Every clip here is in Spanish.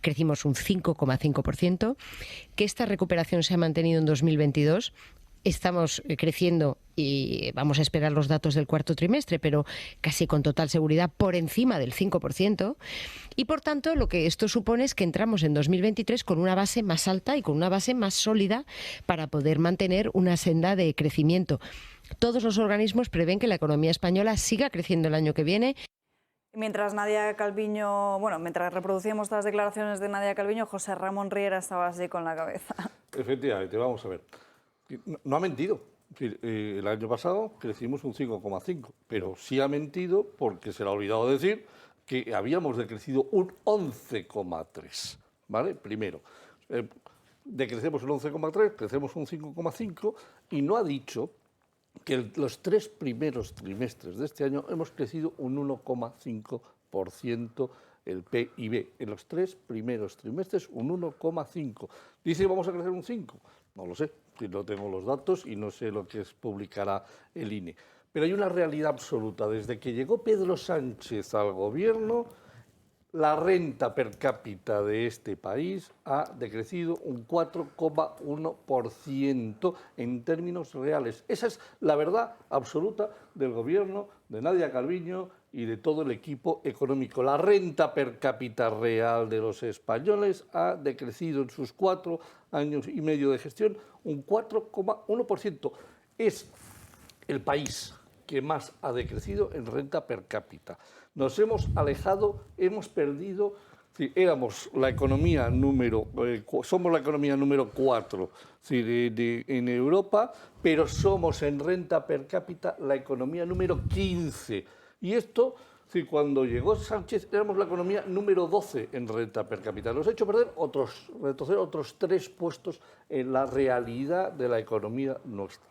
crecimos un 5,5%, que esta recuperación se ha mantenido en 2022. Estamos creciendo y vamos a esperar los datos del cuarto trimestre, pero casi con total seguridad por encima del 5%. Y por tanto, lo que esto supone es que entramos en 2023 con una base más alta y con una base más sólida para poder mantener una senda de crecimiento. Todos los organismos prevén que la economía española siga creciendo el año que viene. Mientras Nadia Calviño, mientras reproducíamos estas declaraciones de Nadia Calviño, José Ramón Riera estaba así con la cabeza. Efectivamente, vamos a ver. No ha mentido. El año pasado crecimos un 5,5, pero sí ha mentido porque se le ha olvidado decir que habíamos decrecido un 11,3, ¿vale? Primero, decrecemos un 11,3, crecemos un 5,5 y no ha dicho que los 3 primeros trimestres de este año hemos crecido un 1,5% el PIB. En los 3 primeros trimestres un 1,5. Dice que vamos a crecer un 5. No lo sé, si no tengo los datos y no sé lo que publicará el INE. Pero hay una realidad absoluta. Desde que llegó Pedro Sánchez al gobierno, la renta per cápita de este país ha decrecido un 4,1% en términos reales. Esa es la verdad absoluta del gobierno de Nadia Calviño y de todo el equipo económico. La renta per cápita real de los españoles ha decrecido en sus 4 años y medio de gestión un 4,1%. Es el país que más ha decrecido en renta per cápita. Nos hemos alejado, hemos perdido, éramos la economía somos la economía número 4 en Europa, pero somos en renta per cápita la economía número 15. Y esto, cuando llegó Sánchez, éramos la economía número 12 en renta per cápita. Nos ha hecho retroceder otros 3 puestos en la realidad de la economía nuestra.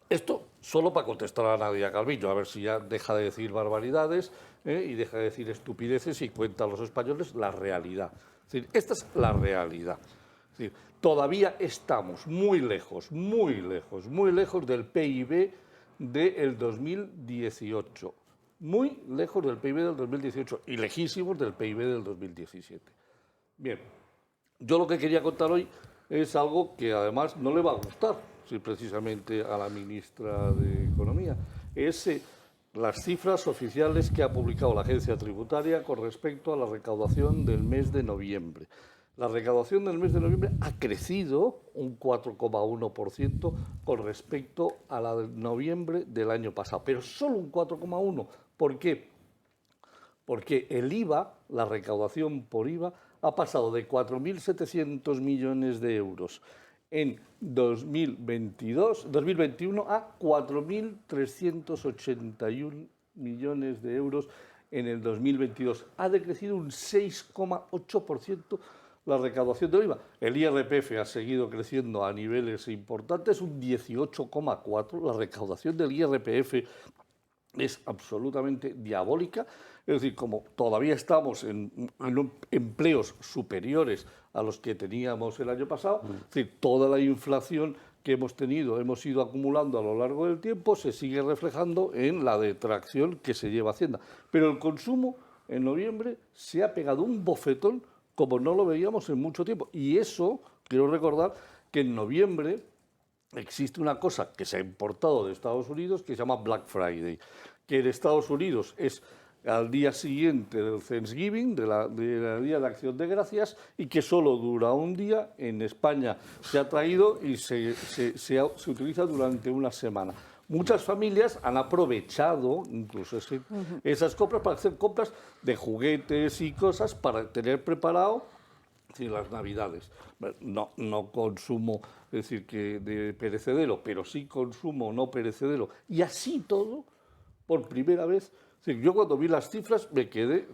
Esto solo para contestar a Nadia Calviño, a ver si ya deja de decir barbaridades y deja de decir estupideces y cuenta a los españoles la realidad. Es decir, esta es la realidad. Es decir, todavía estamos muy lejos del PIB del 2018. Muy lejos del PIB del 2018 y lejísimos del PIB del 2017. Bien, yo lo que quería contar hoy es algo que además no le va a gustar, precisamente a la ministra de Economía. Es las cifras oficiales que ha publicado la agencia tributaria con respecto a la recaudación del mes de noviembre. La recaudación del mes de noviembre ha crecido un 4,1% con respecto a la de noviembre del año pasado, pero solo un 4,1%. ¿Por qué? Porque el IVA, la recaudación por IVA, ha pasado de 4.700 millones de euros en 2021 a 4.381 millones de euros en el 2022. Ha decrecido un 6,8% la recaudación del IVA. El IRPF ha seguido creciendo a niveles importantes, un 18,4%. La recaudación del IRPF es absolutamente diabólica. Es decir, como todavía estamos en empleos superiores a los que teníamos el año pasado, es decir, toda la inflación que hemos ido acumulando a lo largo del tiempo, se sigue reflejando en la detracción que se lleva Hacienda. Pero el consumo en noviembre se ha pegado un bofetón como no lo veíamos en mucho tiempo. Y eso, quiero recordar que en noviembre existe una cosa que se ha importado de Estados Unidos que se llama Black Friday, que en Estados Unidos es al día siguiente del Thanksgiving, del Día de Acción de Gracias, y que solo dura un día. En España se ha traído y se utiliza durante una semana. Muchas familias han aprovechado incluso esas compras para hacer compras de juguetes y cosas para tener preparado las Navidades. No consumo, es decir, que de perecedero, pero sí consumo no perecedero. Y así todo, por primera vez. Yo cuando vi las cifras me quedé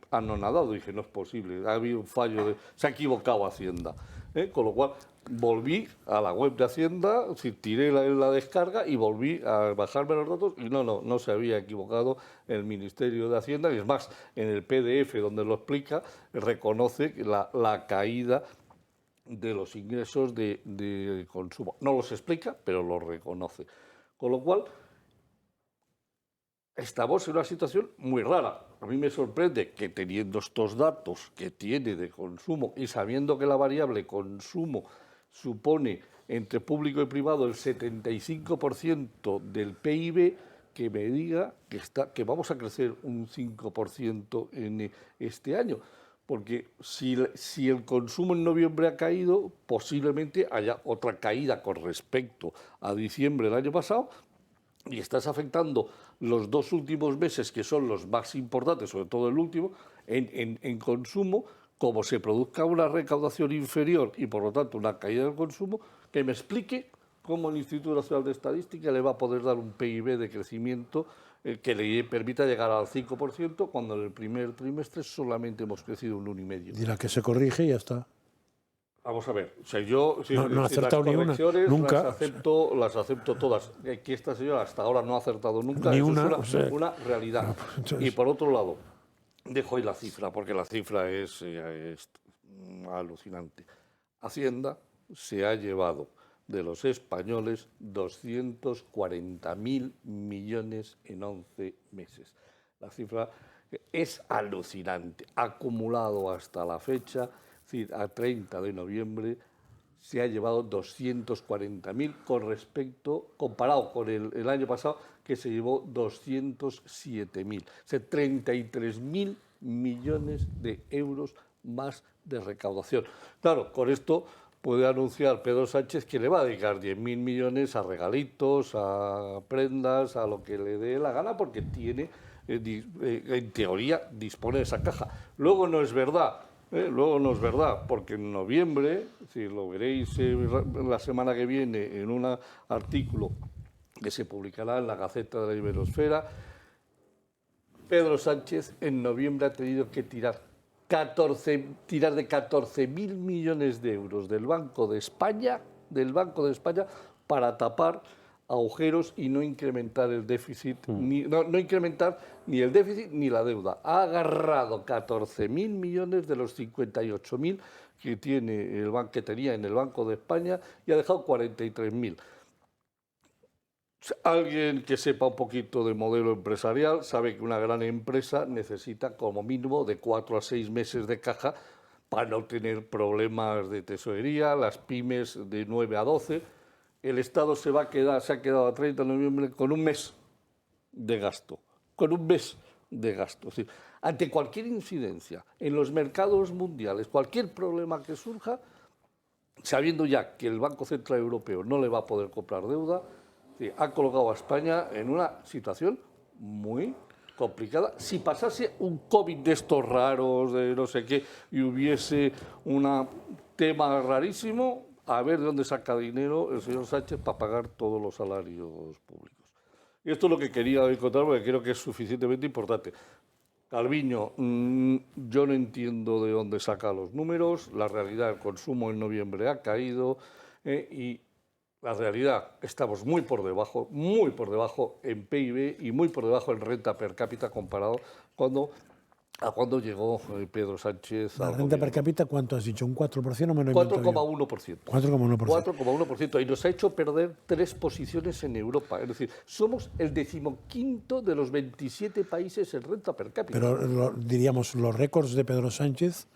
anonadado, dije, no es posible, ha habido un fallo, se ha equivocado Hacienda. Con lo cual volví a la web de Hacienda, tiré la descarga y volví a bajarme los datos y no se había equivocado el Ministerio de Hacienda. Y es más, en el PDF donde lo explica, reconoce la caída de los ingresos de consumo. No los explica, pero los reconoce. Con lo cual estamos en una situación muy rara. a mí me sorprende que teniendo estos datos que tiene de consumo y sabiendo que la variable consumo supone entre público y privado el 75% del PIB, que me diga que vamos a crecer un 5% en este año. Porque si el consumo en noviembre ha caído, posiblemente haya otra caída con respecto a diciembre del año pasado, y estás afectando los 2 últimos meses, que son los más importantes, sobre todo el último, en consumo. Como se produzca una recaudación inferior y, por lo tanto, una caída del consumo, que me explique cómo el Instituto Nacional de Estadística le va a poder dar un PIB de crecimiento que le permita llegar al 5%, cuando en el primer trimestre solamente hemos crecido un 1,5%. Dirá que se corrige y ya está. Vamos a ver, o sea, yo no ha acertado ni una, nunca. Las acepto todas. Que esta señora hasta ahora no ha acertado nunca, Ni eso una, es una realidad. Entonces... Y por otro lado, dejo ahí la cifra, porque la cifra es alucinante. Hacienda se ha llevado de los españoles 240.000 millones en 11 meses. La cifra es alucinante. Acumulado hasta la fecha, es decir, a 30 de noviembre, se ha llevado 240.000 comparado con el año pasado, que se llevó 207.000. O sea, 33.000 millones de euros más de recaudación. Claro, con esto puede anunciar Pedro Sánchez que le va a dedicar 10.000 millones a regalitos, a prendas, a lo que le dé la gana, porque tiene, en teoría, dispone de esa caja. Luego no es verdad. Luego no es verdad, porque en noviembre, si lo veréis la semana que viene en un artículo que se publicará en la Gaceta de la Iberosfera, Pedro Sánchez en noviembre ha tenido que tirar de 14.000 millones de euros del Banco de España, para tapar agujeros y no incrementar el déficit, no incrementar ni el déficit ni la deuda. Ha agarrado 14.000 millones de los 58.000 que tenía en el Banco de España, y ha dejado 43.000. Alguien que sepa un poquito de modelo empresarial sabe que una gran empresa necesita como mínimo de 4 a 6 meses de caja para no tener problemas de tesorería, las pymes de 9 a 12. El Estado se ha quedado a 30 de noviembre con un mes de gasto. Es decir, ante cualquier incidencia en los mercados mundiales, cualquier problema que surja, sabiendo ya que el Banco Central Europeo no le va a poder comprar deuda, ha colocado a España en una situación muy complicada. Si pasase un COVID de estos raros, de no sé qué, y hubiese un tema rarísimo, a ver de dónde saca dinero el señor Sánchez para pagar todos los salarios públicos. Y esto es lo que quería hoy contar, porque creo que es suficientemente importante. Calviño, yo no entiendo de dónde saca los números. La realidad, el consumo en noviembre ha caído, y la realidad, estamos muy por debajo en PIB y muy por debajo en renta per cápita comparado a cuando llegó Pedro Sánchez. ¿La renta per cápita cuánto has dicho? ¿Un 4% o menos? 4,1%. 4,1%. Y nos ha hecho perder 3 posiciones en Europa. Es decir, somos el 15º de los 27 países en renta per cápita. Pero diríamos, los récords de Pedro Sánchez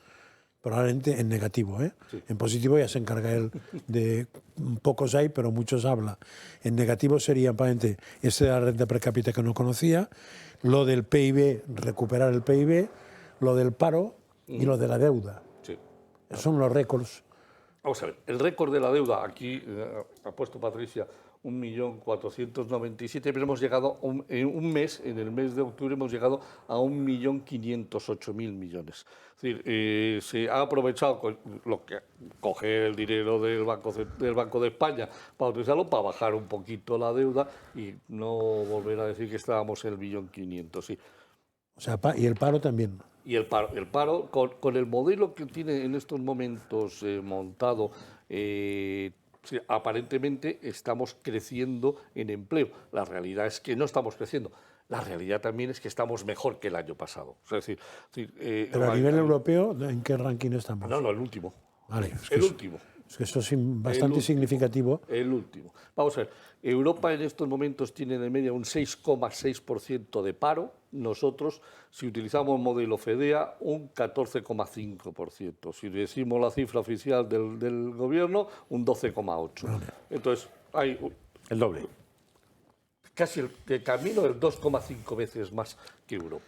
probablemente en negativo, ¿eh? Sí. En positivo ya se encarga él de pocos hay, pero muchos habla. En negativo sería probablemente ese de la renta per cápita que no conocía, lo del PIB, recuperar el PIB, lo del paro y lo de la deuda. Sí. Son los récords. Vamos a ver, el récord de la deuda, aquí ha puesto Patricia 1.497.000, pero hemos llegado en un mes, en el mes de octubre, hemos llegado a 1.508.000 millones. Es decir, se ha aprovechado coger el dinero del Banco de España para utilizarlo para bajar un poquito la deuda y no volver a decir que estábamos en el 1.500.000, sí. O sea, y el paro también. Y el paro con el modelo que tiene en estos momentos montado, sí, aparentemente estamos creciendo en empleo. La realidad es que no estamos creciendo. La realidad también es que estamos mejor que el año pasado. O sea, pero a nivel europeo, ¿en qué ranking estamos? No, el último. Vale, el último. Es que eso es bastante significativo. El último. Vamos a ver, Europa en estos momentos tiene de media un 6,6% de paro. Nosotros, si utilizamos modelo FEDEA, un 14,5%. Si decimos la cifra oficial del gobierno, un 12,8%. Entonces, hay El doble. casi el camino del 2,5 veces más que Europa.